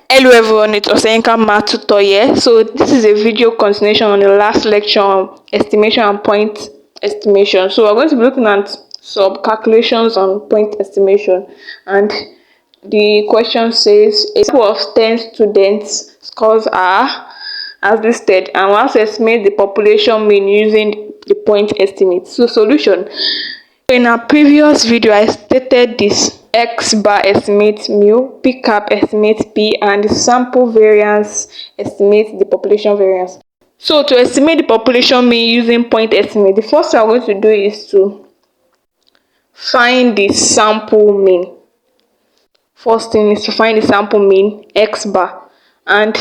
Hello everyone, it's Oseyimika math tutor here. So this is a video continuation on the last lecture on estimation and point estimation. So we're going to be looking at some calculations on point estimation, and the question says a group of 10 students scores are as listed, and we have to estimate the population mean using the point estimate. So solution. In our previous video, I stated this: X bar estimate mu, P cap estimate P, and the sample variance estimate the population variance. So to estimate the population mean using point estimate, the first thing I'm going to do is to find the sample mean. First thing is to find the sample mean, X bar, and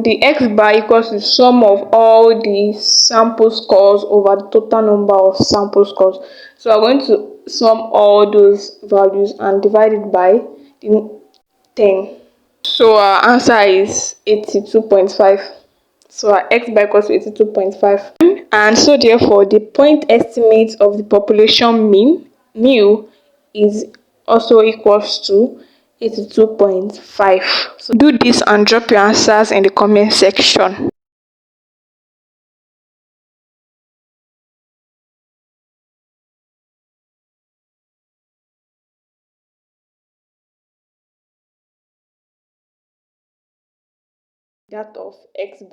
the X bar equals the sum of all the sample scores over the total number of sample scores. So I'm going to sum all those values and divide it by 10. So our answer is 82.5. So our X bar equals to 82.5. And so therefore the point estimate of the population mean mu is also equals to 82.5. So do this and drop your answers in the comment section. That of X bar.